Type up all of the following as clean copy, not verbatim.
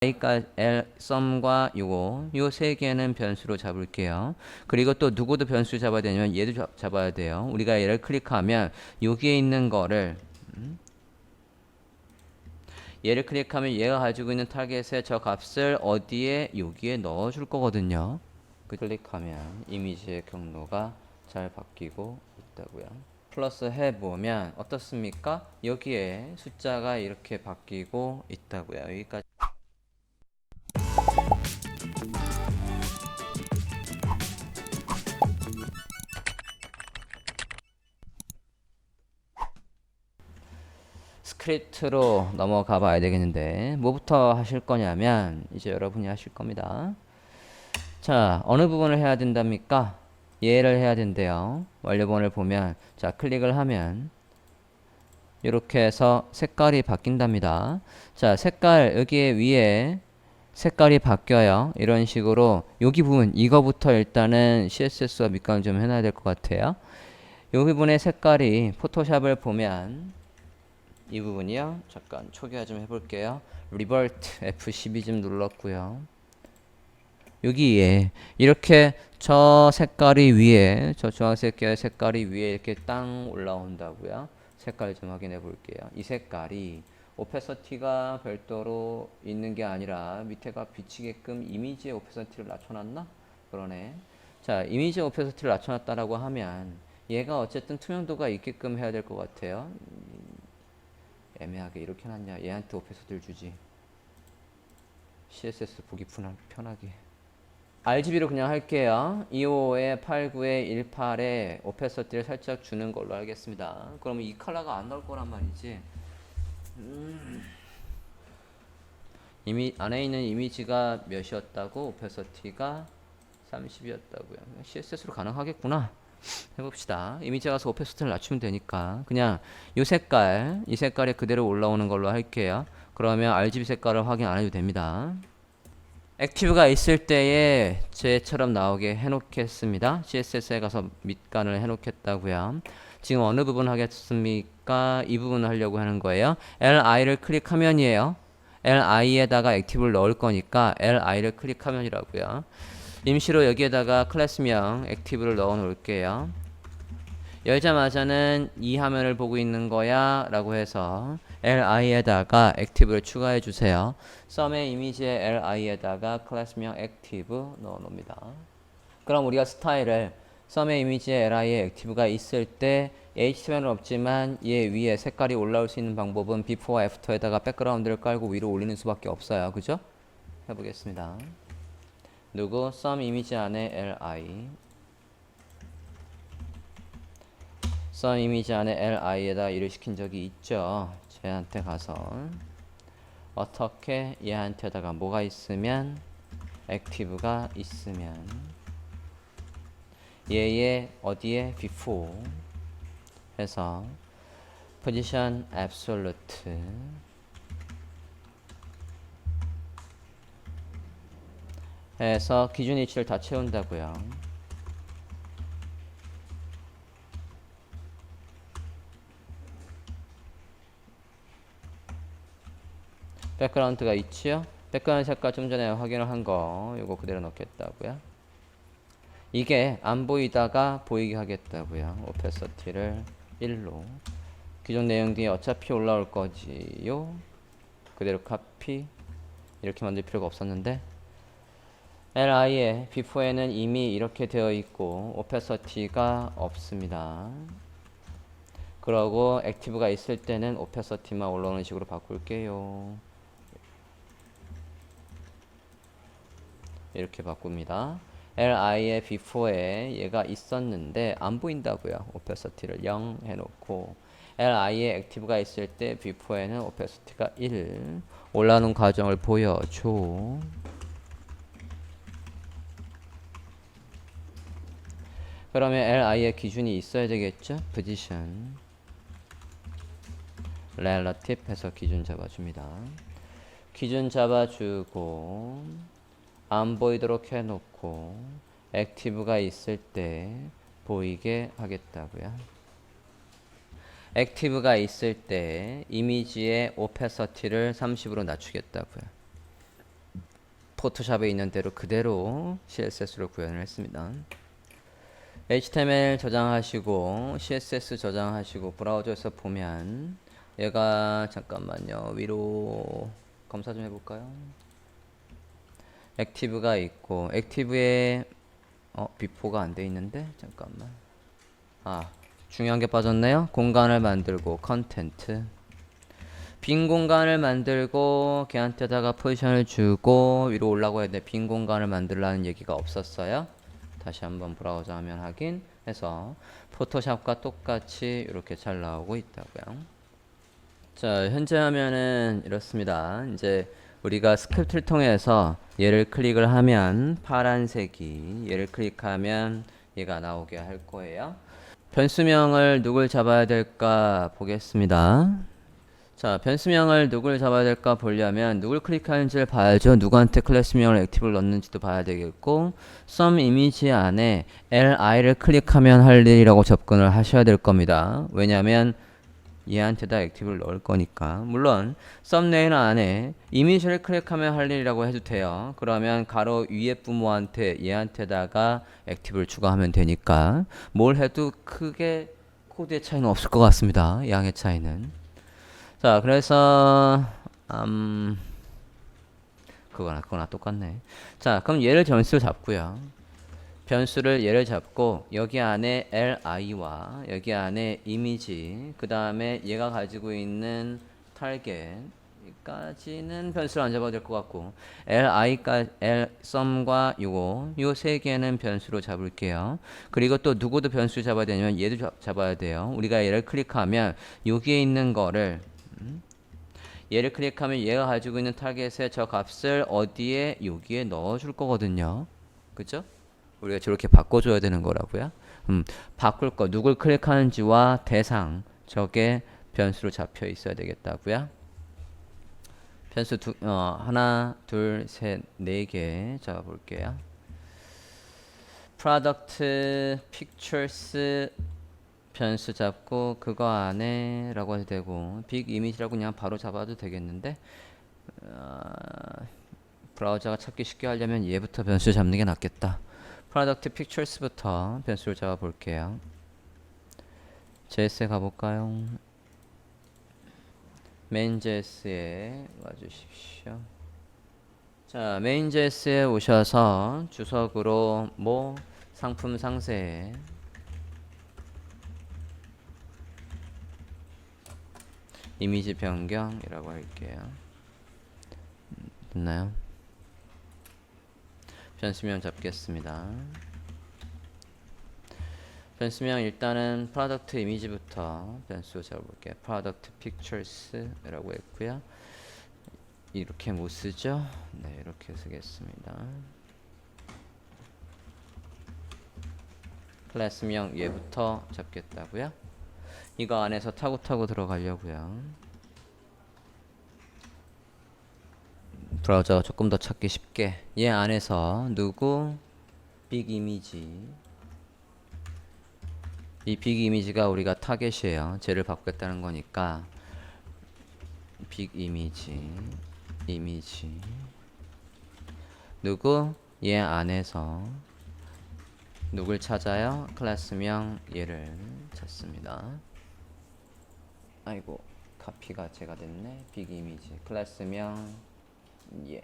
i가 l 썸과 요 세 개는 변수로 잡을게요. 그리고 또 누구도 변수 잡아야 되냐면 얘도 잡아야 돼요. 우리가 얘를 클릭하면 여기에 있는 거를 얘를 클릭하면 얘가 가지고 있는 타겟의 저 값을 어디에 여기에 넣어 줄 거거든요. 클릭하면 이미지의 경로가 잘 바뀌고 있다고요. 플러스 해보면 어떻습니까? 여기에 숫자가 이렇게 바뀌고 있다고요. 여기까지. 스크립트로 넘어가 봐야 되겠는데 뭐부터 하실 거냐면 이제 여러분이 하실 겁니다. 자, 어느 부분을 해야 된답니까? 얘를 해야 된대요. 완료본을 보면 자, 클릭을 하면 이렇게 해서 색깔이 바뀐답니다. 자, 색깔 여기에 위에 색깔이 바뀌어요. 이런 식으로 여기 부분 이거부터 일단은 CSS와 밑감을 좀 해놔야 될 것 같아요. 여기 부분의 색깔이 포토샵을 보면 이 부분이요. 잠깐 초기화 좀 해볼게요. 리버트 F12 좀 눌렀고요. 여기에 이렇게 저 색깔이 위에 저 주황색 계열 색깔이 위에 이렇게 땅 올라온다고요. 색깔 좀 확인해 볼게요. 이 색깔이 오페서티가 별도로 있는 게 아니라 밑에가 비치게끔 이미지의 오페서티를 낮춰놨나? 그러네. 자, 이미지 오페서티를 낮춰놨다라고 하면 얘가 어쨌든 투명도가 있게끔 해야 될 것 같아요. 애매하게 이렇게 해놨냐? 얘한테 오페서티를 주지. CSS 보기 편하게. RGB로 그냥 할게요. 25에 89에 18에 오페서티를 살짝 주는 걸로 하겠습니다. 그러면 이 컬러가 안 나올 거란 말이지. 이미 안에 있는 이미지가 몇이었다고? 오페서티가 30이었다고요. CSS로 가능하겠구나. 해봅시다. 이미지에 가서 오페서티를 낮추면 되니까 그냥 이 색깔이 그대로 올라오는 걸로 할게요. 그러면 RGB 색깔을 확인 안 해도 됩니다. 액티브가 있을 때에 쟤처럼 나오게 해놓겠습니다. CSS에 가서 밑간을 해놓겠다고요. 지금 어느 부분 하겠습니까? 이 부분을 하려고 하는 거예요. LI를 클릭하면이에요. LI에다가 액티브를 넣을 거니까 LI를 클릭하면이라고요. 임시로 여기에다가 클래스명 액티브를 넣어 놓을게요. 열자마자는 이 화면을 보고 있는 거야 라고 해서 li에다가 액티브를 추가해 주세요. 썸의 이미지에 li에다가 클래스명 액티브 넣어 놓습니다. 그럼 우리가 스타일을 썸의 이미지에 li에 액티브가 있을 때 HTML은 없지만 얘 위에 색깔이 올라올 수 있는 방법은 before와 after에다가 백그라운드를 깔고 위로 올리는 수밖에 없어요. 그죠? 해보겠습니다. 누구? 썸 이미지 안에 li 썸 이미지 안에 li에다 일을 시킨 적이 있죠. 쟤한테 가서 어떻게 얘한테다가 뭐가 있으면 액티브가 있으면 얘의 어디에 before 해서 position absolute 해서 기준 위치를 다 채운다고요. 백그라운드가 있지요? 백그라운드 색깔 좀 전에 확인을 한 거 이거 그대로 넣겠다고요. 이게 안 보이다가 보이게 하겠다고요. 오페서티를 1로 기존 내용 뒤에 어차피 올라올 거지요. 그대로 카피 이렇게 만들 필요가 없었는데 li에 before에는 이미 이렇게 되어 있고 오페서티가 없습니다. 그러고 액티브가 있을 때는 오페서티만 올라오는 식으로 바꿀게요. 이렇게 바꿉니다. li의 before에 얘가 있었는데 안 보인다고요. 오페서티를 0 해놓고 li에 액티브가 있을 때 before에는 오페서티가 1 올라오는 과정을 보여줘. 그러면 li의 기준이 있어야 되겠죠? position relative 해서 기준 잡아줍니다. 기준 잡아주고 안 보이도록 해놓고 액티브가 있을 때 보이게 하겠다고요. 액티브가 있을 때 이미지의 오페서티를 30으로 낮추겠다고요. 포토샵에 있는 대로 그대로 CSS로 구현을 했습니다. HTML 저장하시고 CSS 저장하시고 브라우저에서 보면 얘가 잠깐만요. 위로 검사 좀 해볼까요? 액티브가 있고 액티브에 비포가 안 돼 있는데 잠깐만. 중요한 게 빠졌네요. 공간을 만들고 컨텐트 빈 공간을 만들고 걔한테다가 포지션을 주고 위로 올라가야 돼. 빈 공간을 만들라는 얘기가 없었어요. 다시 한번 브라우저 화면 확인해서 포토샵과 똑같이 이렇게 잘 나오고 있다고요. 자, 현재 화면은 이렇습니다. 이제 우리가 스크립트를 통해서 얘를 클릭을 하면 파란색이, 얘를 클릭하면 얘가 나오게 할 거예요. 변수명을 누굴 잡아야 될까 보겠습니다. 자, 변수명을 누굴 잡아야 될까 보려면 누굴 클릭하는지를 봐야죠. 누구한테 클래스명을 액티브를 넣는지도 봐야 되겠고 some 이미지 안에 li를 클릭하면 할 일이라고 접근을 하셔야 될 겁니다. 왜냐하면 얘한테다 액티브를 넣을 거니까. 물론 썸네일 안에 이미지를 클릭하면 할 일이라고 해도 돼요. 그러면 가로 위에 부모한테 얘한테다가 액티브를 추가하면 되니까 뭘 해도 크게 코드의 차이는 없을 것 같습니다. 양의 차이는. 자, 그래서 그거나 똑같네. 자, 그럼 얘를 변수로 잡고요. 변수를 얘를 잡고 여기 안에 li와 여기 안에 이미지 그 다음에 얘가 가지고 있는 타겟까지는 변수를 안 잡아도 될 것 같고 li까지 sum과 요 세 개는 변수로 잡을게요. 그리고 또 누구도 변수 잡아야 되냐면 얘도 잡아야 돼요. 우리가 얘를 클릭하면 여기에 있는 거를 얘를 클릭하면 얘가 가지고 있는 타겟의 저 값을 어디에 여기에 넣어줄 거거든요. 그죠? 우리가 저렇게 바꿔줘야 되는 거라고요. 바꿀 거 누굴 클릭하는지와 대상 저게 변수로 잡혀 있어야 되겠다고요. 변수 하나, 둘, 셋, 네 개 잡아볼게요. Product Pictures 변수 잡고 그거 안에 라고 해도 되고 빅 이미지라고 그냥 바로 잡아도 되겠는데 브라우저가 찾기 쉽게 하려면 얘부터 변수 잡는 게 낫겠다. Product Pictures부터 변수를 잡아 볼게요. JS에 가볼까요? main.js에 와주십시오. 자, main.js에 오셔서 주석으로 상품 상세 이미지 변경이라고 할게요. 됐나요? 변수명 잡겠습니다. 변수명 일단은 프로덕트 이미지부터 변수 잡아볼게요. 프로덕트 픽처스라고 했고요. 이렇게 못 쓰죠? 네, 이렇게 쓰겠습니다. 클래스명 얘부터 잡겠다고요. 이거 안에서 타고 들어가려고요. 브라우저가 조금 더 찾기 쉽게 얘 안에서 누구 빅 이미지 이 빅 이미지가 우리가 타겟이에요. 쟤를 바꾸겠다는 거니까 빅 이미지 누구 얘 안에서 누굴 찾아요? 클래스명 얘를 찾습니다. 아이고 카피가 제가 됐네. 빅 이미지 클래스명 예.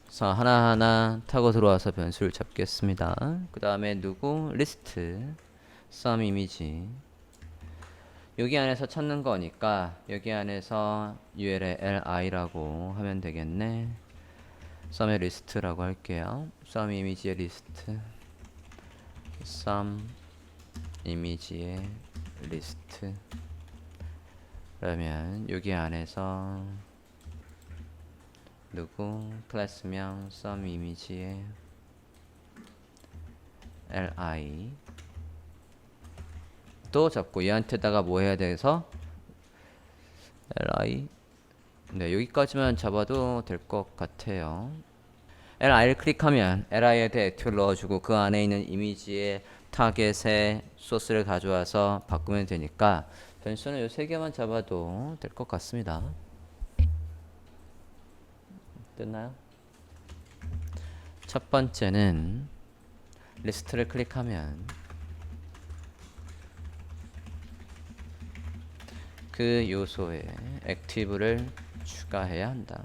자, 하나하나 타고 들어와서 변수를 잡겠습니다. 그 다음에 누구? 리스트 sum 이미지 여기 안에서 찾는 거니까 여기 안에서 ul의 li라고 하면 되겠네. sum의 리스트라고 할게요. sum 이미지의 리스트 sum 이미지의 리스트 그러면 여기 안에서 누구 클래스명 sum 이미지의 li 또 잡고 얘한테다가 뭐 해야 돼서 li 네 여기까지만 잡아도 될 것 같아요. li를 클릭하면 li에 대해 액티브를 넣어주고 그 안에 있는 이미지의 타겟의 소스를 가져와서 바꾸면 되니까 변수는 이 세 개만 잡아도 될 것 같습니다. 됐나요? 첫 번째는 리스트를 클릭하면 그 요소에 액티브를 추가해야 한다.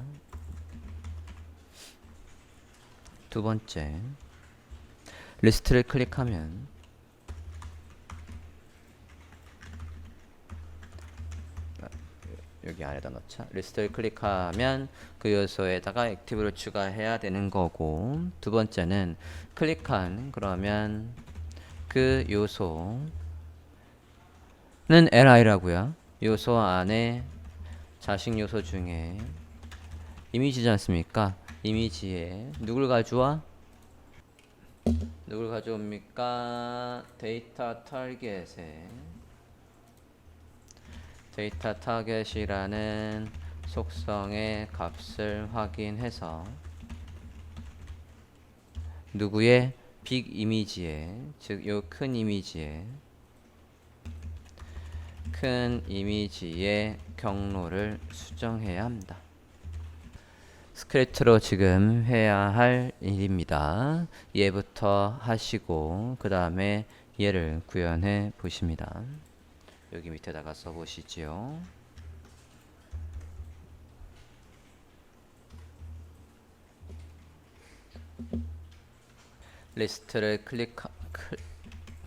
두 번째, 리스트를 클릭하면 여기 안에다 넣자. 리스트를 클릭하면 그 요소에다가 액티브를 추가해야 되는 거고, 두 번째는 클릭한 그러면 그 요소는 li라고요. 요소 안에 자식 요소 중에 이미지지 않습니까? 이미지에 누굴 가져와? 누굴 가져옵니까? 데이터 타겟이라는 속성의 값을 확인해서 누구의 빅 이미지에, 즉 요 큰 이미지의 경로를 수정해야 합니다. 스크립트로 지금 해야 할 일입니다. 얘부터 하시고 그 다음에 얘를 구현해 보십니다. 여기 밑에다가 써보시지요. 리스트를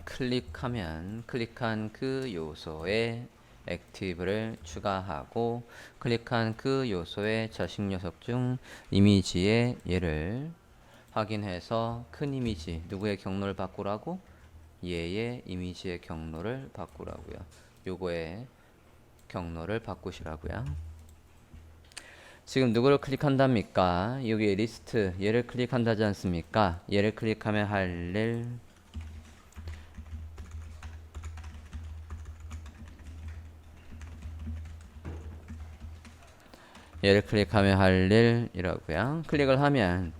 클릭하면 클릭한 그 요소에 액티브를 추가하고 클릭한 그 요소의 자식 녀석 중 이미지의 얘를 확인해서 큰 이미지 누구의 경로를 바꾸라고? 얘의 이미지의 경로를 바꾸라고요. 요거의 경로를 바꾸시라고요. 지금 누구를 클릭한답니까? 여기 리스트 얘를 클릭한다지 않습니까? 얘를 클릭하면 할 일 얘를 클릭하면 할 일이라고요. 클릭을 하면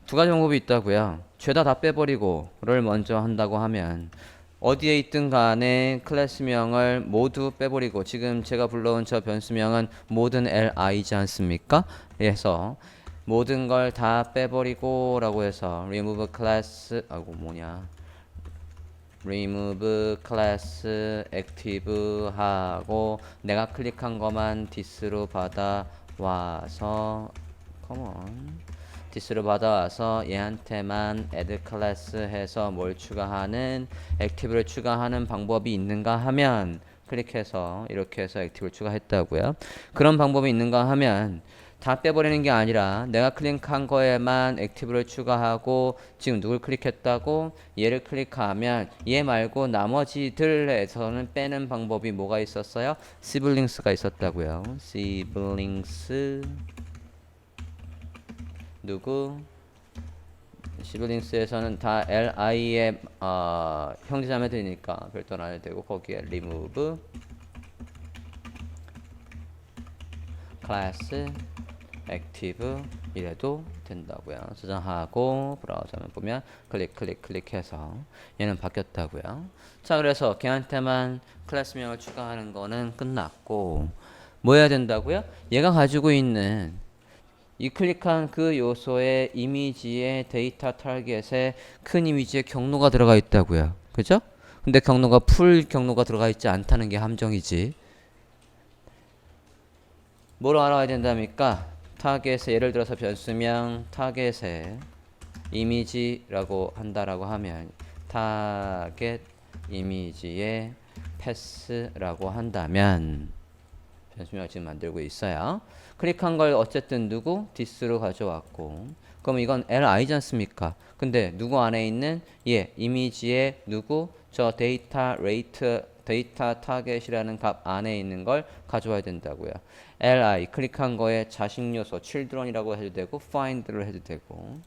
두 가지 방법이 있다고요. 죄다 다 빼버리고를 먼저 한다고 하면 어디에 있든 간에 클래스명을 모두 빼버리고 지금 제가 불러온 저 변수명은 모든 li지 않습니까? 그래서 모든 걸 다 빼버리고 라고 해서 remove class remove class active 하고 내가 클릭한 것만 this로 받아와서 this로 받아와서 얘한테만 add class 해서 뭘 추가하는 active를 추가하는 방법이 있는가 하면 클릭해서 이렇게 해서 active를 추가했다고요. 그런 방법이 있는가 하면 다 빼버리는 게 아니라 내가 클릭한 거에만 액티브를 추가하고 지금 누굴 클릭했다고 얘를 클릭하면 얘 말고 나머지들에서는 빼는 방법이 뭐가 있었어요? 시블링스가 있었다고요. 시블링스 누구? 시블링스에서는 다 li의 형제자매들이니까 별도는 안 해도 되고 거기에 remove class active 이래도 된다고요. 저장하고 브라우저만 보면 클릭해서 얘는 바뀌었다고요. 자, 그래서 걔한테만 클래스명을 추가하는 거는 끝났고 뭐 해야 된다고요? 얘가 가지고 있는 이 클릭한 그 요소의 이미지의 데이터 타겟에 큰 이미지의 경로가 들어가 있다고요. 그죠? 근데 경로가 풀 경로가 들어가 있지 않다는 게 함정이지. 뭘 알아야 된답니까? 타겟에 예를 들어서 변수명 타겟에 이미지라고 한다라고 하면 타겟 이미지에 패스라고 한다면 변수명을 지금 만들고 있어요. 클릭한 걸 어쨌든 누구? this로 가져왔고 그럼 이건 li지 않습니까? 근데 누구 안에 있는 이미지에 누구? 저 데이터 타겟이라는 값 안에 있는 걸 가져와야 된다고요. li 클릭한 거에 자식 요소 children이라고 해도 되고 find를 해도 되고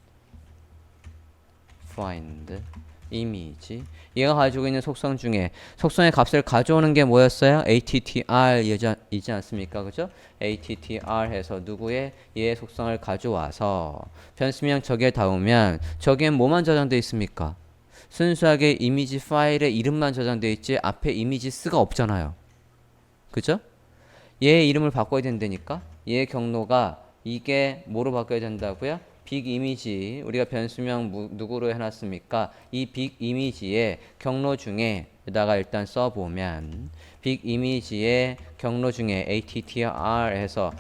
find 이미지 얘가 가지고 있는 속성 중에 속성의 값을 가져오는 게 뭐였어요? attr 이지 않습니까? 그죠? attr 해서 누구의 얘의 속성을 가져와서 변수명 저기에 닿으면 저기엔 뭐만 저장되어 있습니까? 순수하게 이미지 파일의 이름만 저장되어 있지 앞에 이미지스가 없잖아요. 그죠? 얘의 이름을 바꿔야 된다니까 얘의 경로가 이게 뭐로 바뀌어야 된다고요? 빅 이미지 우리가 변수명 누구로 해놨습니까? 이 빅 이미지의 경로 중에다가 일단 써보면 빅 이미지의 경로 중에 attr 해서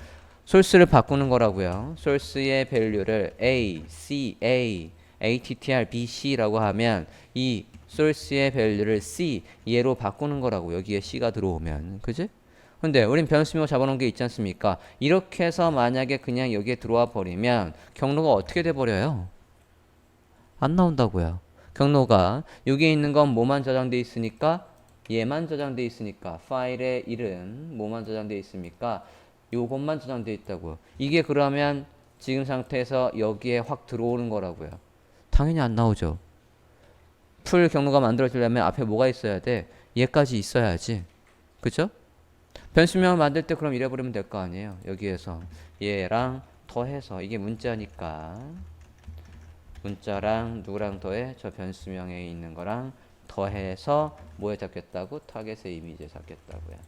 소스를 바꾸는 거라고요. 소스의 밸류를 a, c, a, attr, b, c라고 하면 이 소스의 밸류를 c 얘로 바꾸는 거라고. 여기에 c가 들어오면 그지? 근데 우린 변수명 잡아놓은 게 있지 않습니까? 이렇게 해서 만약에 그냥 여기에 들어와 버리면 경로가 어떻게 돼 버려요? 안 나온다고요. 경로가 여기에 있는 건 뭐만 저장돼 있으니까 얘만 저장돼 있으니까 파일의 이름 뭐만 저장돼 있습니까? 요것만 저장돼 있다고요. 이게 그러면 지금 상태에서 여기에 확 들어오는 거라고요. 당연히 안 나오죠. 풀 경로가 만들어지려면 앞에 뭐가 있어야 돼? 얘까지 있어야지. 그죠? 변수명을 만들 때 그럼 이래 버리면 될 거 아니에요. 여기에서 얘랑 더해서 이게 문자니까 문자랑 누구랑 더해? 저 변수명에 있는 거랑 더해서 뭐에 잡겠다고? 타겟의 이미지에 잡겠다고요.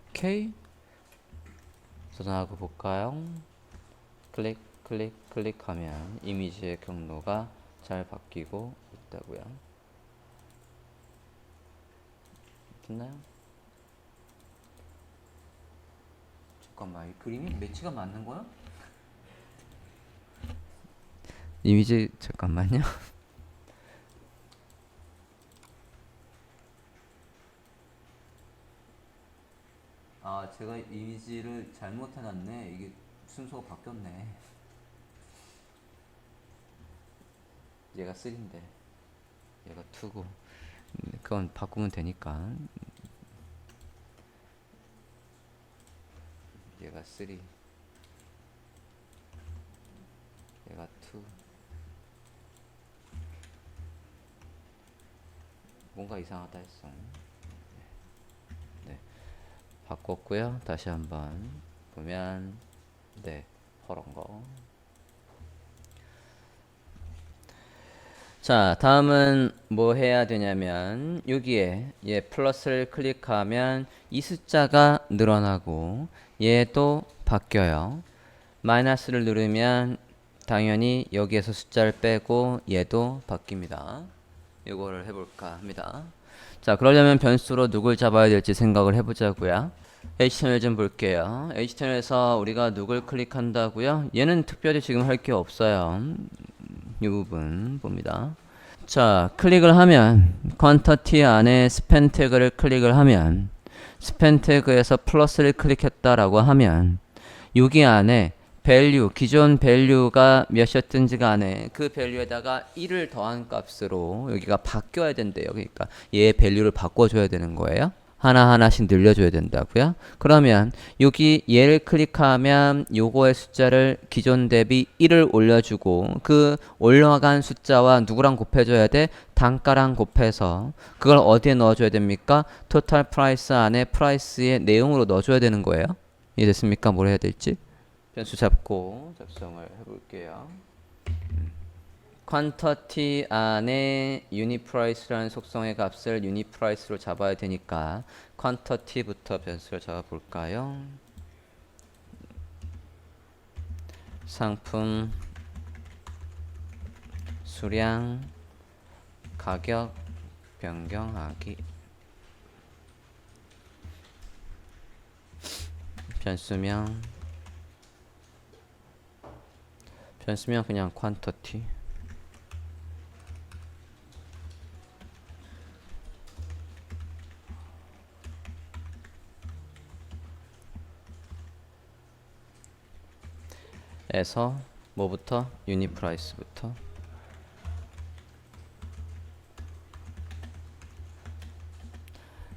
오케이? 저장하고 볼까요? 클릭 클릭 클릭하면 이미지의 경로가 잘 바뀌고 있다고요. 됐나요? 잠깐만, 이 그림이 매치가 맞는 거야? 이미지 잠깐만요. 아, 제가 이미지를 잘못 해놨네. 이게 순서가 바뀌었네. 얘가 3인데 얘가 2고 그건 바꾸면 되니까. 얘가 3 얘가 2 뭔가 이상하다 했어. 네, 바꿨고요. 다시 한번 보면 네, 그런 거. 자, 다음은 뭐 해야 되냐면 여기에 얘 플러스를 클릭하면 이 숫자가 늘어나고 얘도 바뀌어요. 마이너스를 누르면 당연히 여기에서 숫자를 빼고 얘도 바뀝니다. 이거를 해볼까 합니다. 자, 그러려면 변수로 누굴 잡아야 될지 생각을 해보자고요. HTML 좀 볼게요. HTML에서 우리가 누굴 클릭한다고요? 얘는 특별히 지금 할 게 없어요. 이 부분 봅니다. 자, 클릭을 하면 퀀터티 안에 스팬 태그를 클릭을 하면 스팬 태그에서 플러스를 클릭했다라고 하면 여기 안에 밸류, 기존 밸류가 몇이었든지 간에 그 밸류에다가 1을 더한 값으로 여기가 바뀌어야 된대요. 그러니까 얘 밸류를 바꿔줘야 되는 거예요. 하나하나씩 늘려줘야 된다고요. 그러면 여기 얘를 클릭하면 요거의 숫자를 기존 대비 1을 올려주고 그 올라간 숫자와 누구랑 곱해줘야 돼? 단가랑 곱해서 그걸 어디에 넣어줘야 됩니까? 토탈 프라이스 안에 프라이스의 내용으로 넣어줘야 되는 거예요. 이해됐습니까? 뭘 해야 될지? 변수 잡고 작성을 해볼게요. 퀀터티 안에 유니프라이스라는 속성의 값을 유니프라이스로 잡아야 되니까 퀀터티부터 변수를 잡아볼까요? 상품 수량 가격 변경하기 변수명 그냥 퀀터티 에서 뭐부터? 유니프라이스부터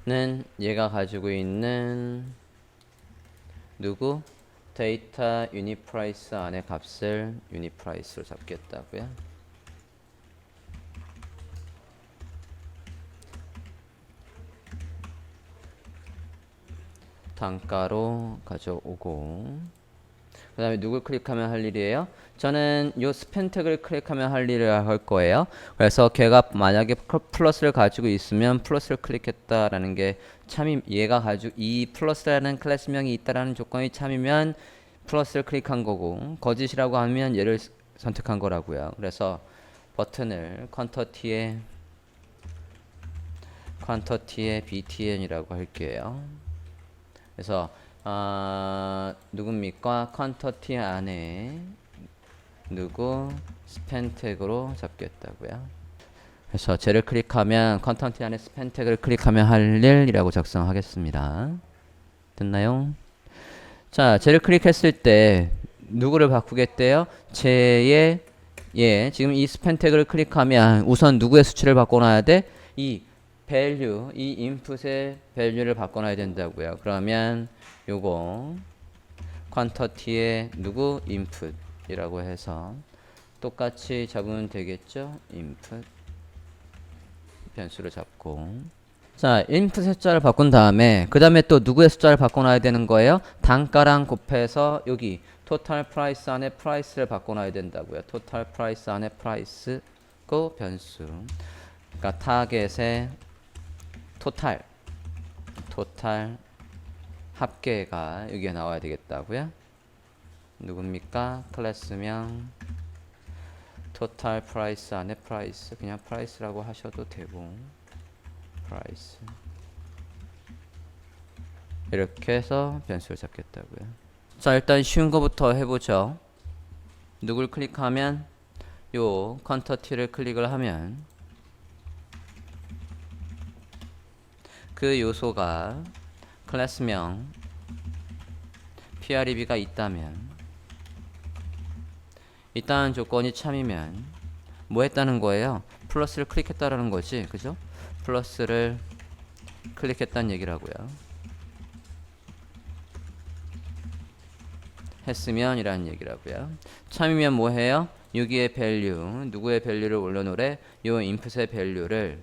는 얘가 가지고 있는 누구? 데이터 유니프라이스 안에 값을 유니프라이스로 잡겠다고요. 단가로 가져오고 그 다음에 누굴 클릭하면 할 일이에요? 저는 요 스펜 태그를 클릭하면 할 일을 할 거예요. 그래서 걔가 만약에 플러스를 가지고 있으면 플러스를 클릭했다라는 게 참임, 얘가 가지고 이 플러스라는 클래스명이 있다라는 조건이 참이면 플러스를 클릭한 거고, 거짓이라고 하면 얘를 선택한 거라고요. 그래서 버튼을 퀀터티의 btn이라고 할게요. 그래서 누굽니까? 퀀터티 안에 누구 스펜 태그로 잡겠다고요. 그래서 쟤를 클릭하면 퀀터티 안에 스펜 태그를 클릭하면 할 일이라고 작성하겠습니다. 됐나요? 자, 쟤를 클릭했을 때 누구를 바꾸겠대요? 쟤의 지금 이 스펜 태그를 클릭하면 우선 누구의 수치를 바꿔놔야 돼? 이 value, 이 input의 value를 바꿔놔야 된다고요. 그러면 요거 퀀터티의 누구 input이라고 해서 똑같이 잡으면 되겠죠? input 변수를 잡고, 자, input 숫자를 바꾼 다음에 그 다음에 또 누구의 숫자를 바꿔놔야 되는 거예요? 단가랑 곱해서 여기 total price 안에 price를 바꿔놔야 된다고요. total price 안에 price 그 변수, 그러니까 타겟의 total 합계가 여기에 나와야 되겠다고요. 누굽니까? 클래스명 total price 안에 price, 그냥 price라고 하셔도 되고, price 이렇게 해서 변수를 잡겠다고요. 자, 일단 쉬운 거부터 해보죠. 누굴 클릭하면 요 퀀터티를 클릭을 하면 그 요소가 클래스명 PREB가 있다면, 있다는 조건이 참이면 뭐 했다는 거예요? 플러스를 클릭했다라는 거지, 그죠? 플러스를 클릭했다는 얘기라고요. 했으면 이라는 얘기라고요. 참이면 뭐 해요? 여기에 value, 누구의 value를 올려놓으래? 요 input의 value를,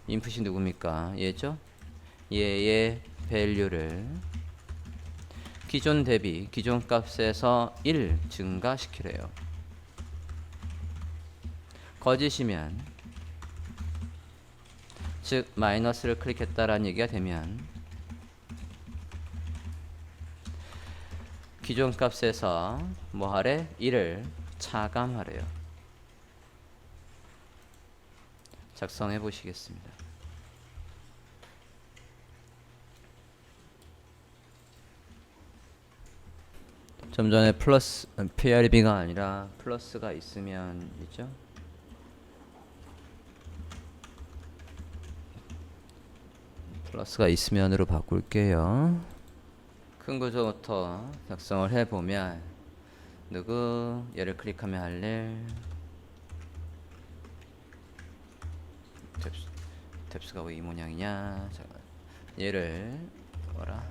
input이 누굽니까? 얘죠? 얘의 value를 기존 대비 기존 값에서 1 증가시키래요. 거짓이면, 즉 마이너스를 클릭했다라는 얘기가 되면 기존 값에서 뭐 하래? 1을 차감하래요. 작성해 보시겠습니다. 좀 전에 플러스 PRB가 아니라 플러스가 있으면 있죠? 플러스가 있으면으로 바꿀게요. 큰 구조부터 작성을 해보면 누구 얘를 클릭하면 할 일, 탭스가 왜 이 모양이냐. 자, 얘를 뭐라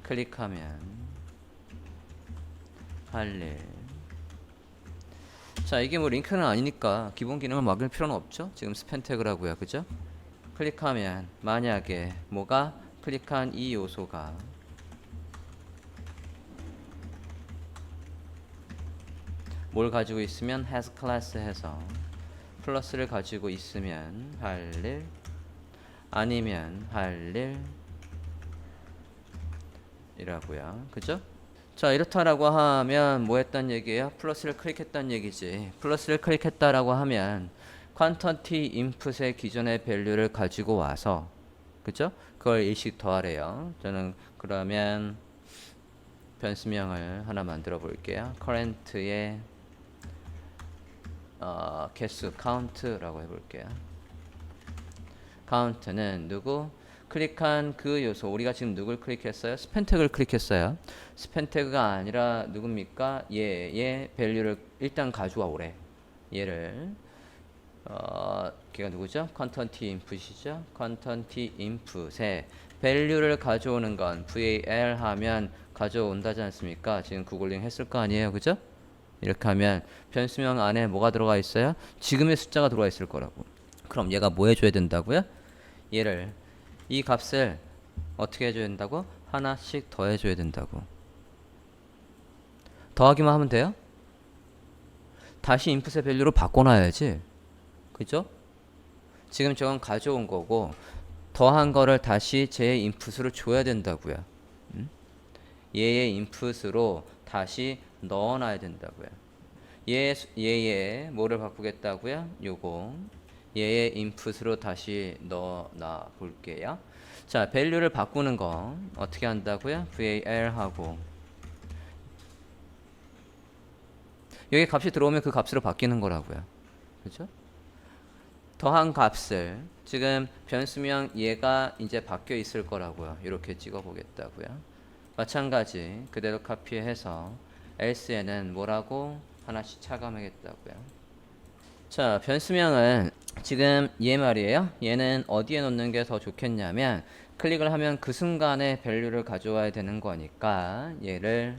클릭하면 할 일. 자, 이게 뭐 링크는 아니니까 기본 기능을 막을 필요는 없죠. 지금 스펜 태그라고요, 그죠? 클릭하면 만약에 뭐가 클릭한 이 요소가 뭘 가지고 있으면 has class 해서 플러스를 가지고 있으면 할 일, 아니면 할 일 이라고요, 그죠? 자, 이렇다라고 하면 뭐 했단 얘기예요? 플러스를 클릭했단 얘기지. 플러스를 클릭했다라고 하면 퀀터티 인풋의 기존의 밸류를 가지고 와서, 그죠? 그걸 일씩 더하래요. 저는 그러면 변수명을 하나 만들어 볼게요. current의 개수 count라고 해볼게요. count는 누구? 클릭한 그 요소, 우리가 지금 누굴 클릭했어요? 스펜 태그를 클릭했어요. 스펜 태그가 아니라 누굽니까? 얘의 밸류를 일단 가져와 오래. 얘를 걔가 누구죠? 퀀터티 인풋이죠. 퀀터티 인풋에 밸류를 가져오는 건 val 하면 가져온다지 않습니까? 지금 구글링 했을 거 아니에요, 그죠? 이렇게 하면 변수명 안에 뭐가 들어가 있어요? 지금의 숫자가 들어가 있을 거라고. 그럼 얘가 뭐 해줘야 된다고요? 얘를 이 값을 어떻게 해줘야 된다고? 하나씩 더해줘야 된다고. 더하기만 하면 돼요? 다시 인풋의 밸류로 바꿔놔야지. 그죠? 지금 저건 가져온 거고 더한 거를 다시 제 인풋으로 줘야 된다고요. 얘의 인풋으로 다시 넣어놔야 된다고요. 얘의 뭐를 바꾸겠다고요? 요거 얘의 인풋으로 다시 넣어놔 볼게요. 자, 밸류를 바꾸는 거 어떻게 한다고요? var 하고 여기 값이 들어오면 그 값으로 바뀌는 거라고요. 그죠? 더한 값을 지금 변수명 얘가 이제 바뀌어 있을 거라고요. 이렇게 찍어 보겠다고요. 마찬가지 그대로 카피해서 else에는 뭐라고 하나씩 차감하겠다고요. 자, 변수명은 지금 얘 말이에요. 얘는 어디에 넣는 게 더 좋겠냐면 클릭을 하면 그 순간에 밸류를 가져와야 되는 거니까 얘를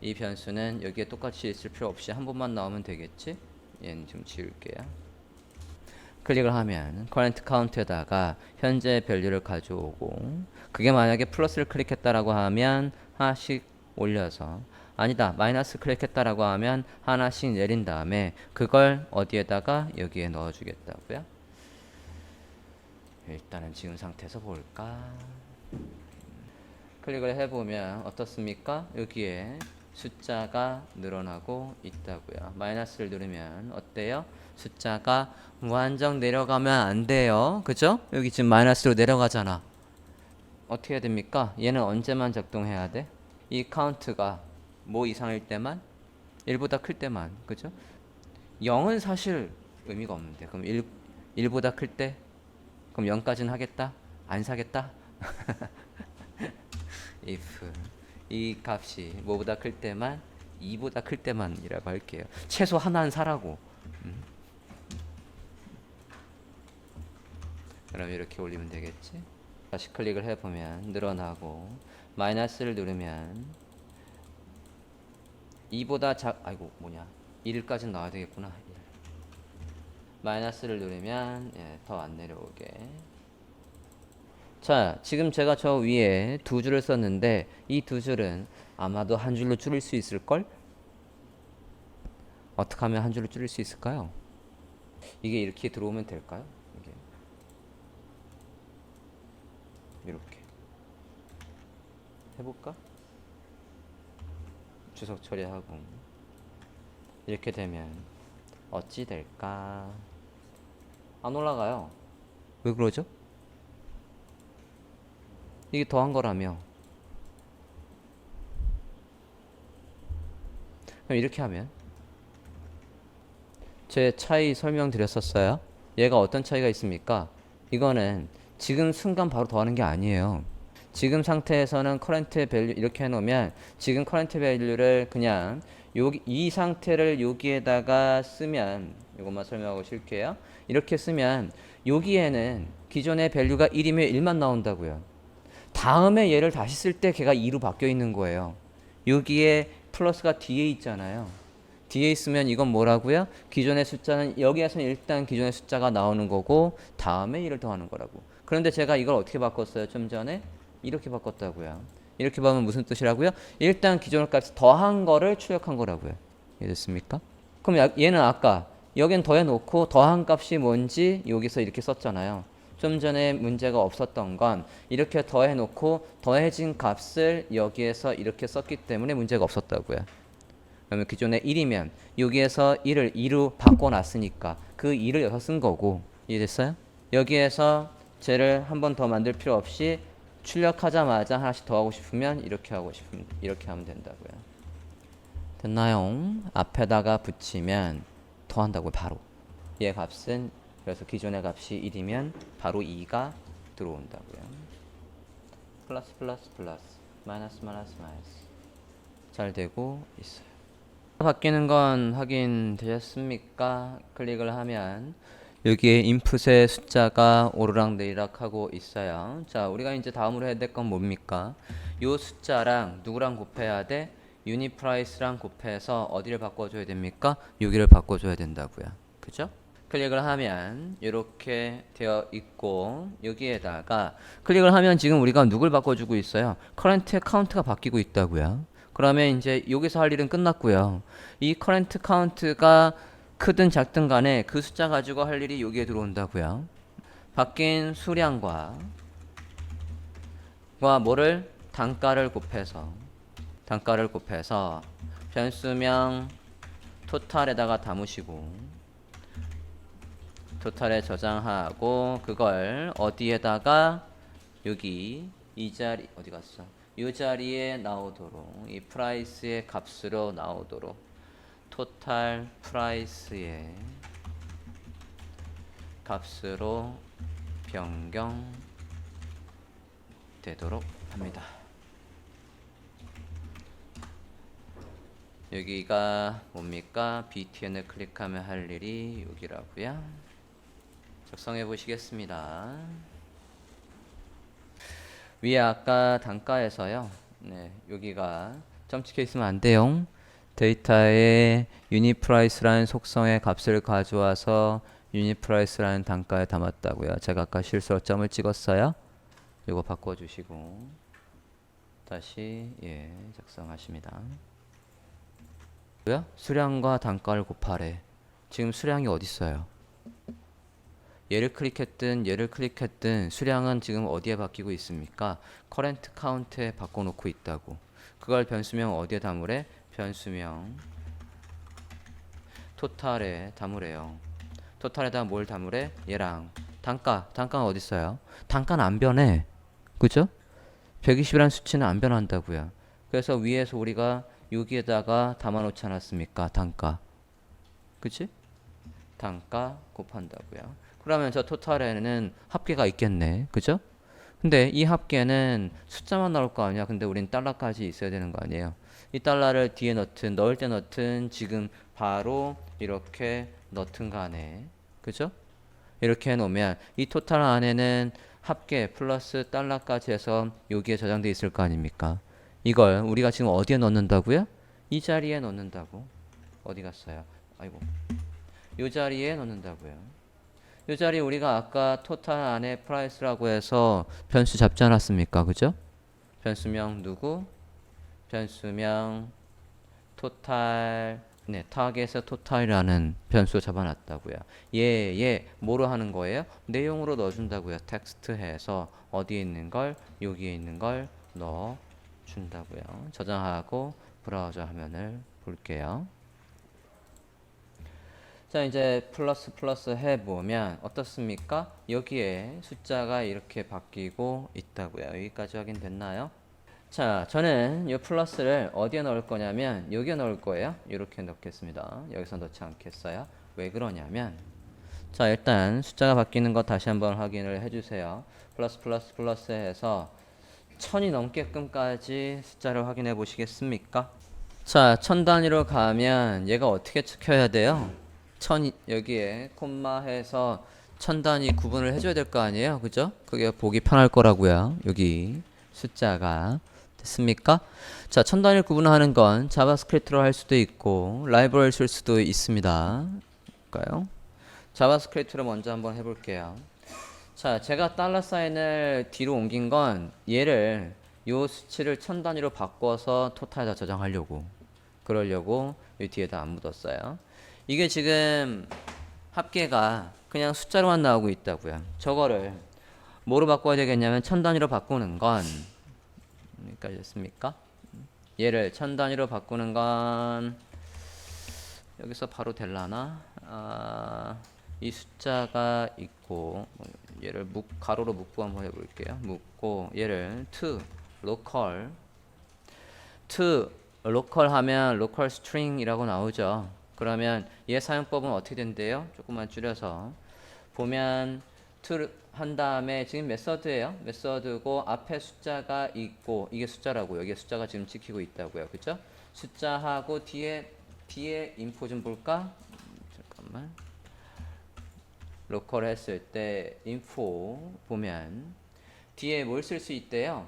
이 변수는 여기에 똑같이 있을 필요 없이 한 번만 나오면 되겠지? 얘는 좀 지울게요. 클릭을 하면 current count에다가 현재 밸류를 가져오고 그게 만약에 플러스를 클릭했다라고 하면 하나씩 올려서 아니다 마이너스 클릭했다라고 하면 하나씩 내린 다음에 그걸 어디에다가 여기에 넣어 주겠다고요. 일단은 지금 상태에서 볼까. 클릭을 해보면 어떻습니까? 여기에 숫자가 늘어나고 있다고요. 마이너스를 누르면 어때요? 숫자가 무한정 내려가면 안 돼요. 그죠? 여기 지금 마이너스로 내려가잖아. 어떻게 해야 됩니까? 얘는 언제만 작동해야 돼? 이 카운트가 뭐 이상일 때만? 1보다 클 때만. 그죠? 0은 사실 의미가 없는데 그럼 1보다 클 때? 그럼 0까지는 하겠다? 안 사겠다? if 이 값이 뭐보다 클 때만 2보다 클 때만이라고 할게요. 최소 하나는 사라고. 그럼 이렇게 올리면 되겠지. 다시 클릭을 해보면 늘어나고 마이너스를 누르면 2보다 아이고 뭐냐 1까지 나와야 되겠구나. 1. 마이너스를 누르면 예, 더 안 내려오게. 자, 지금 제가 저 위에 두 줄을 썼는데 이 두 줄은 아마도 한 줄로 줄일 수 있을걸? 어떻게 하면 한 줄로 줄일 수 있을까요? 이게 이렇게 들어오면 될까요? 이게 이렇게 해볼까? 주석 처리하고 이렇게 되면 어찌 될까? 안 올라가요. 왜 그러죠? 이게 더한 거라며. 그럼 이렇게 하면 제 차이 설명드렸었어요. 얘가 어떤 차이가 있습니까? 이거는 지금 순간 바로 더하는 게 아니에요. 지금 상태에서는 current value 이렇게 해놓으면 지금 current value를 그냥 여기 이 상태를 여기에다가 쓰면 이것만 설명하고 쉴게요. 이렇게 쓰면 여기에는 기존의 밸류가 1이면 1만 나온다고요. 다음에 얘를 다시 쓸 때 걔가 2로 바뀌어 있는 거예요. 여기에 플러스가 뒤에 있잖아요. 뒤에 있으면 이건 뭐라고요? 기존의 숫자는 여기에서는 일단 기존의 숫자가 나오는 거고 다음에 1을 더하는 거라고. 그런데 제가 이걸 어떻게 바꿨어요? 좀 전에 이렇게 바꿨다고요. 이렇게 보면 무슨 뜻이라고요? 일단 기존의 값 더한 거를 출력한 거라고요. 이해됐습니까? 그럼 얘는 아까 여긴 더해놓고 더한 값이 뭔지 여기서 이렇게 썼잖아요. 좀 전에 문제가 없었던 건 이렇게 더해놓고 더해진 값을 여기에서 이렇게 썼기 때문에 문제가 없었다고요. 그러면 기존에 1이면 여기에서 1을 2로 바꿔놨으니까 그 2를 여기서 쓴 거고. 이해됐어요? 여기에서 쟤를 한 번 더 만들 필요 없이 출력하자마자 하나씩 더 하고 싶으면 이렇게 하고 싶으면 이렇게 하면 된다고요. 됐나요? 앞에다가 붙이면 더한다고요. 바로 얘 값은 그래서 기존의 값이 1이면 바로 2가 들어온다고요. 플러스 플러스 플러스 마이너스 마이너스 마이너스 잘 되고 있어요. 바뀌는 건 확인되셨습니까? 클릭을 하면 여기에 인풋의 숫자가 오르락내리락 하고 있어요. 자, 우리가 이제 다음으로 해야 될 건 뭡니까? 요 숫자랑 누구랑 곱해야 돼? 유닛 프라이스랑 곱해서 어디를 바꿔줘야 됩니까? 여기를 바꿔줘야 된다고요. 그죠? 클릭을 하면 이렇게 되어 있고 여기에다가 클릭을 하면 지금 우리가 누굴 바꿔주고 있어요? 커런트 카운트가 바뀌고 있다고요. 그러면 이제 여기서 할 일은 끝났고요. 이 커런트 카운트가 크든 작든 간에 그 숫자 가지고 할 일이 여기에 들어온다고요. 바뀐 수량과 뭐를 단가를 곱해서 변수명 토탈에다가 담으시고 토탈에 저장하고 그걸 어디에다가 여기 이 자리 어디 갔어? 이 자리에 나오도록 이 프라이스의 값으로 나오도록 토탈 프라이스의 값으로 변경되도록 합니다. 여기가 뭡니까? btn을 클릭하면 할 일이 여기라고요. 작성해 보시겠습니다. 위에 아까 단가에서요. 네, 여기가 점 찍혀 있으면 안 돼요. 데이터에 유니프라이스라는 속성의 값을 가져와서 유니프라이스라는 단가에 담았다고요. 제가 아까 실수로 점을 찍었어요. 이거 바꿔주시고 다시 작성하십니다. 수량과 단가를 곱하래. 지금 수량이 어디 있어요? 얘를 클릭했든 수량은 지금 어디에 바뀌고 있습니까? current count에 바꿔놓고 있다고. 그걸 변수명 어디에 담으래? 변수명 토탈에 담으래요. 토탈에다 뭘 담으래? 얘랑 단가는 어디 있어요? 단가는 안 변해. 그죠? 120이라는 수치는 안 변한다고요. 그래서 위에서 우리가 여기에다가 담아놓지 않았습니까? 단가. 그치? 단가 곱한다고요. 그러면 저 토탈에는 합계가 있겠네. 그죠? 근데 이 합계는 숫자만 나올 거 아니야. 근데 우린 달러까지 있어야 되는 거 아니에요. 이 달러를 뒤에 넣을 때 넣든 지금 바로 이렇게 넣든 간에. 그죠? 이렇게 해놓으면 이 토탈 안에는 합계 플러스 달러까지 해서 여기에 저장돼 있을 거 아닙니까? 이걸 우리가 지금 어디에 넣는다고요? 이 자리에 넣는다고. 어디 갔어요? 아이고. 이 자리에 넣는다고요. 이 자리에 우리가 아까 토탈 안에 프라이스라고 해서 변수 잡지 않았습니까? 그죠? 변수명 누구? 변수명 토탈 타겟에서 토탈이라는 변수 잡아놨다고요. 뭐로 하는 거예요? 내용으로 넣어준다고요. 텍스트 해서 어디에 있는 걸 여기에 있는 걸 넣어준다고요. 저장하고 브라우저 화면을 볼게요. 자, 이제 플러스 해보면 어떻습니까? 여기에 숫자가 이렇게 바뀌고 있다고요. 여기까지 확인됐나요? 자, 저는 이 플러스를 어디에 넣을 거냐면 여기에 넣을 거예요. 이렇게 넣겠습니다. 여기서 넣지 않겠어요. 왜 그러냐면 자, 일단 숫자가 바뀌는 거 다시 한번 확인을 해주세요. 플러스 해서 1000이 넘게끔까지 숫자를 확인해 보시겠습니까? 자, 1000 단위로 가면 얘가 어떻게 찍혀야 돼요? 1000 여기에 콤마 해서 1000 단위 구분을 해줘야 될 거 아니에요? 그죠? 그게 보기 편할 거라고요. 여기 숫자가 됐습니까? 자, 1000 단위를 구분하는 건 자바스크립트로 할 수도 있고 라이브러리를 쓸 수도 있습니다. 볼까요? 자바스크립트로 먼저 한번 해볼게요. 자, 제가 달러 사인을 뒤로 옮긴 건 얘를 요 수치를 1000 단위로 바꿔서 토탈에다 저장하려고 그러려고 이 뒤에다 안 묻었어요. 이게 지금 합계가 그냥 숫자로만 나오고 있다고요. 저거를 뭐로 바꿔야 되겠냐면 1000 단위로 바꾸는 건 여기까지 됐습니까? 얘를 1000 단위로 바꾸는 건 여기서 바로 될라나? 이 숫자가 있고 얘를 가로로 묶고 한번 해볼게요. 묶고 얘를 to local 하면 local string이라고 나오죠. 그러면 얘 사용법은 어떻게 된대요? 조금만 줄여서 보면 to 한 다음에 지금 메서드예요. 메서드고 앞에 숫자가 있고 이게 숫자라고 여기에 숫자가 지금 찍히고 있다고요. 그죠? 숫자하고 뒤에 인포 좀 볼까? 잠깐만. 로컬 했을 때 인포 보면 뒤에 뭘 쓸 수 있대요?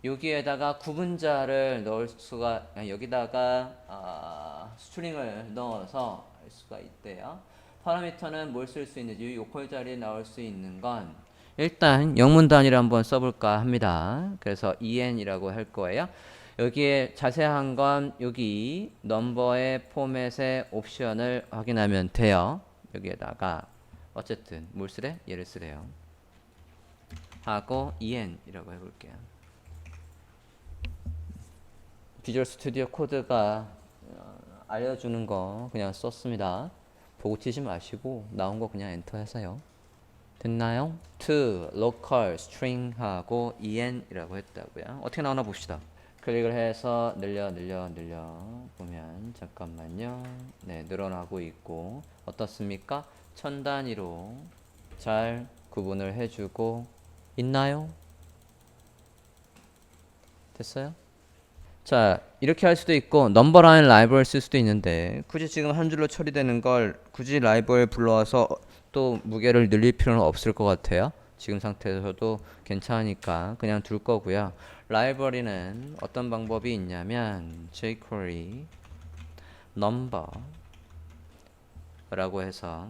여기에다가 구분자를 넣을 수가 여기다가 스트링을 넣어서 수가 있대요. 파라미터는 뭘 쓸 수 있는지 요컬 자리에 나올 수 있는 건 일단 영문 단위를 한번 써볼까 합니다. 그래서 en이라고 할 거예요. 여기에 자세한 건 여기 넘버의 포맷의 옵션을 확인하면 돼요. 여기에다가 어쨌든 뭘 쓰래? 얘를 쓰래요. 하고 en이라고 해볼게요. 비주얼 스튜디오 코드가 알려주는 거 그냥 썼습니다. 보고 치지 마시고 나온 거 그냥 엔터 하세요. 됐나요? to local string 하고 en이라고 했다고요. 어떻게 나오나 봅시다. 클릭을 해서 늘려 보면 잠깐만요. 네, 늘어나고 있고 어떻습니까? 천 단위로 잘 구분을 해주고 있나요? 됐어요? 자, 이렇게 할 수도 있고 넘버라는 라이브러리를 쓸 수도 있는데 굳이 지금 한 줄로 처리되는 걸 굳이 라이브러리를 불러와서 또 무게를 늘릴 필요는 없을 것 같아요. 지금 상태에서도 괜찮으니까 그냥 둘 거고요. 라이브러리는 어떤 방법이 있냐면 jQuery number라고 해서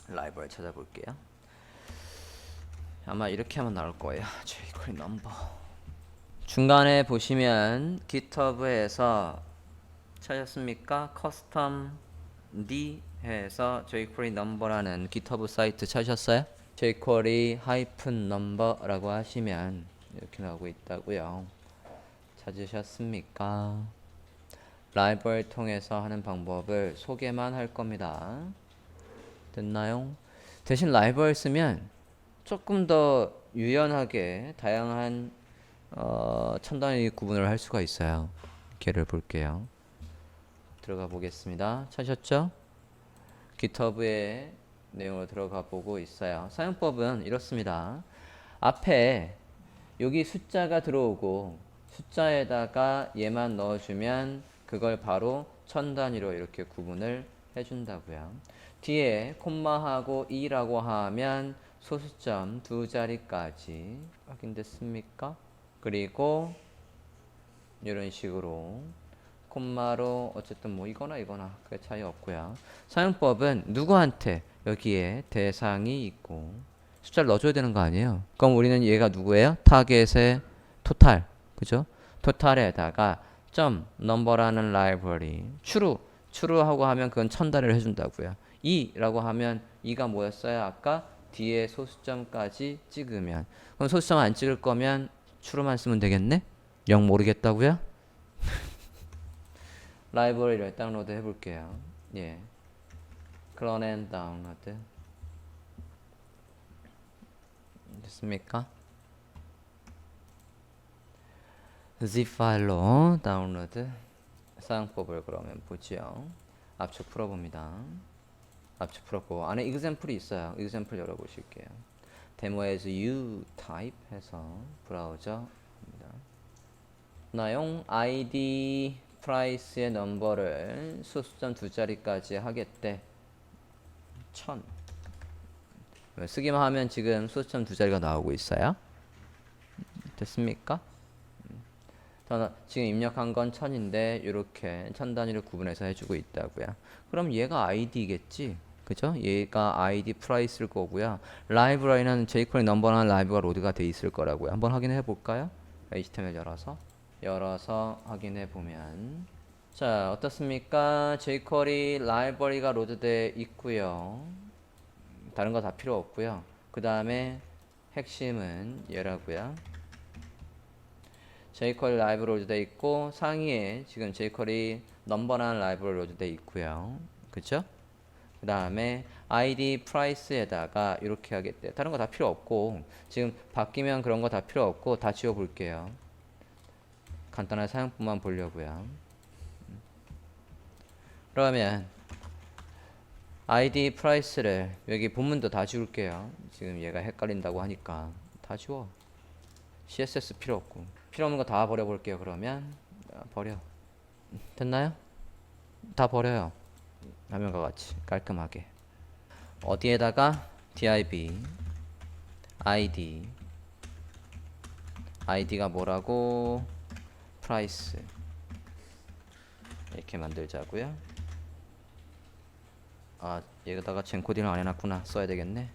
라이브러리 찾아볼게요. 아마 이렇게 하면 나올 거예요. jQuery number. 중간에 보시면 GitHub에서 찾았습니까? 커스텀 D 해서 jQuery number라는 GitHub 사이트 찾으셨어요? jQuery -number라고 하시면 이렇게 나오고 있다고요. 찾으셨습니까? 라이브러리 통해서 하는 방법을 소개만 할 겁니다. 됐나요? 대신 라이브러리 쓰면 조금 더 유연하게 다양한 첨단위 구분을 할 수가 있어요. 걔를 볼게요. 들어가 보겠습니다. 찾으셨죠? GitHub의 내용으로 들어가 보고 있어요. 사용법은 이렇습니다. 앞에 여기 숫자가 들어오고 숫자에다가 얘만 넣어주면 그걸 바로 천 단위로 이렇게 구분을 해준다고요. 뒤에 콤마하고 2라고 하면 소수점 두 자리까지 확인됐습니까? 그리고 이런 식으로 콤마로 어쨌든 뭐 이거나 그 차이 없고요. 사용법은 누구한테 여기에 대상이 있고 숫자를 넣어줘야 되는 거 아니에요. 그럼 우리는 얘가 누구예요? 타겟의 토탈, 그죠? 토탈에다가 점 넘버라는 라이브러리 true하고 하면 그건 천 단위를 해준다고요. 2라고 하면 2가 뭐였어요? 아까 뒤에 소수점까지 찍으면 그럼 소수점 안 찍을 거면 true만 쓰면 되겠네? 0 모르겠다고요? 라이브러리를 다운로드 해볼게요. 예, 클론 앤 다운로드 됐습니까? zip 파일로 다운로드. 사용법을 그러면 보죠. 압축 풀어봅니다. 압축 풀었고 안에 example이 있어요. example 열어보실게요. demo as you type 해서 브라우저 나용 id price의 넘버를 소수점 두 자리까지 하겠대. 1000 쓰기만 하면 지금 소수점 두 자리가 나오고 있어요. 됐습니까? 지금 입력한 건 1000인데 이렇게 천 단위를 구분해서 해주고 있다고요. 그럼 얘가 id겠지, 그죠? 얘가 id price일 거고요. 라이브러리는 jQuery 넘버라는 라이브가 로드가 돼 있을 거라고요. 한번 확인해 볼까요? HTML 열어서 확인해 보면 자 어떻습니까? jQuery 라이브러리가 로드돼 있고요. 다른 거 다 필요 없고요. 그 다음에 핵심은 얘라고요. jQuery 라이브 로드돼 있고 상위에 지금 jQuery 넘버라는 라이브 로드돼 있고요. 그쵸? 그 다음에 id price에다가 이렇게 하겠대. 다른 거 다 필요 없고 지금 바뀌면 그런 거 다 필요 없고 다 지워 볼게요. 간단한 사용법만 보려고요. 그러면 id price를 여기 본문도 다 지울게요. 지금 얘가 헷갈린다고 하니까 다 지워. css 필요 없고 필요 없는 거 다 버려볼게요. 그러면 버려. 됐나요? 다 버려요. 화면과 같이 깔끔하게. 어디에다가 div id가 뭐라고? price 이렇게 만들자고요. 아, 여기다가 젠코딩을 안 해놨구나. 써야 되겠네.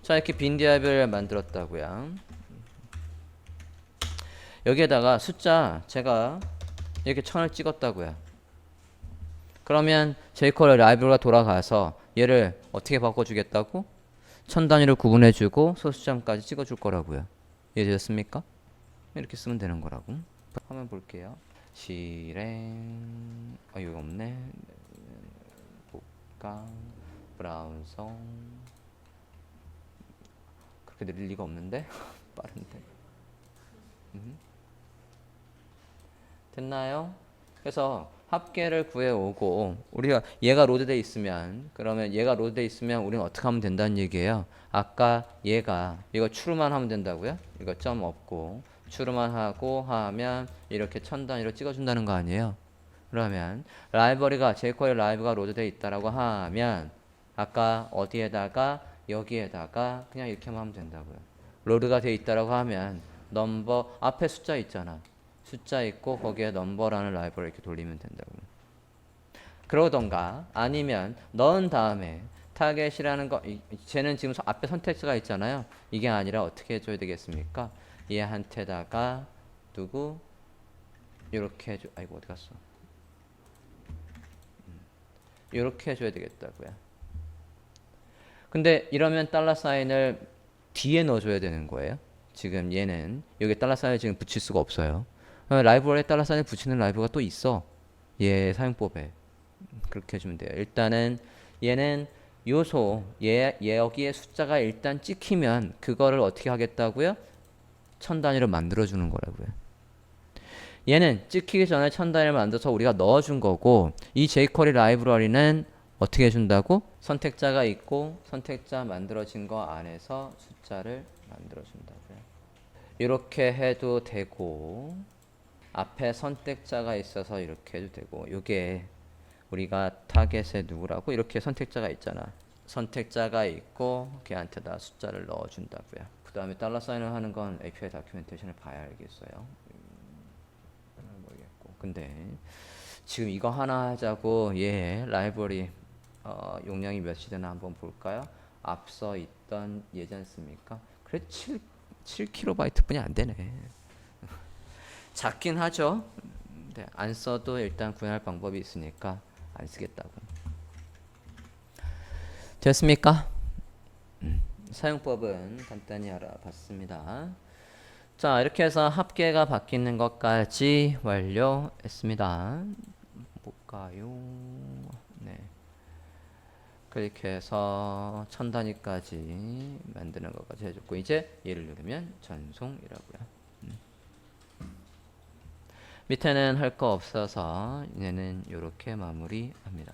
자, 이렇게 빈 디아벨을 만들었다고요. 여기에다가 숫자 제가 이렇게 1000을 찍었다고요. 그러면 jQuery 라이브러리가 돌아가서 얘를 어떻게 바꿔주겠다고? 1000 단위로 구분해주고 소수점까지 찍어줄 거라고요. 이해되셨습니까? 이렇게 쓰면 되는 거라고. 한번 볼게요. 실행 이거 없네. 볼까? 브라우저 그렇게 느릴 리가 없는데 빠른데. 됐나요? 그래서 합계를 구해오고 우리가 얘가 로드돼 있으면 그러면 얘가 로드돼 있으면 우리는 어떻게 하면 된다는 얘기예요. 아까 얘가 이거 추루만 하면 된다고요? 이거 점 없고 추루만 하고 하면 이렇게 1000 단위로 찍어준다는 거 아니에요? 그러면 라이브러리가 jQuery 라이브가 로드돼 있다라고 하면 아까 어디에다가 여기에다가 그냥 이렇게만 하면 된다고요. 로드가 돼 있다라고 하면 넘버 앞에 숫자 있잖아. 숫자 있고 거기에 넘버라는 라이브러리 이렇게 돌리면 된다고. 그러던가 아니면 넣은 다음에 타겟이라는 거 쟤는 지금 앞에 선택지가 있잖아요. 이게 아니라 어떻게 해줘야 되겠습니까? 얘한테다가 누구 이렇게 해줘. 아이고 어디 갔어? 이렇게 해줘야 되겠다고요. 근데 이러면 달러 사인을 뒤에 넣어줘야 되는 거예요. 지금 얘는 여기 달러 사인을 지금 붙일 수가 없어요. 라이브러리에 달러 사인을 붙이는 라이브가 또 있어. 얘 사용법에 그렇게 해주면 돼요. 일단은 얘는 요소 얘 여기에 숫자가 일단 찍히면 그거를 어떻게 하겠다고요? 1000 단위로 만들어주는 거라고요. 얘는 찍히기 전에 1000 단위를 만들어서 우리가 넣어준 거고 이 jQuery 라이브러리는 어떻게 해준다고? 선택자가 있고 선택자 만들어진 거 안에서 숫자를 만들어준다고요. 이렇게 해도 되고 앞에 선택자가 있어서 이렇게 해도 되고 요게 우리가 타겟에 누구라고 이렇게 선택자가 있잖아. 선택자가 있고 걔한테다 숫자를 넣어준다고요. 그 다음에 달러 사인을 하는 건 API 다큐멘테이션을 봐야 알겠어요. 모르겠고 근데 지금 이거 하나 하자고 얘 라이브러리 용량이 몇이 되나 한번 볼까요? 앞서 있던 예지 않습니까? 그래 7KB 뿐이 안 되네. 작긴 하죠. 근데 안 써도 일단 구현할 방법이 있으니까 안 쓰겠다고. 됐습니까? 사용법은 간단히 알아봤습니다. 자, 이렇게 해서 합계가 바뀌는 것까지 완료했습니다. 볼까요? 네. 그렇게 해서 1000 단위까지 만드는 것까지 해줬고 이제 얘를 누르면 전송이라고요. 밑에는 할 거 없어서 얘는 이렇게 마무리합니다.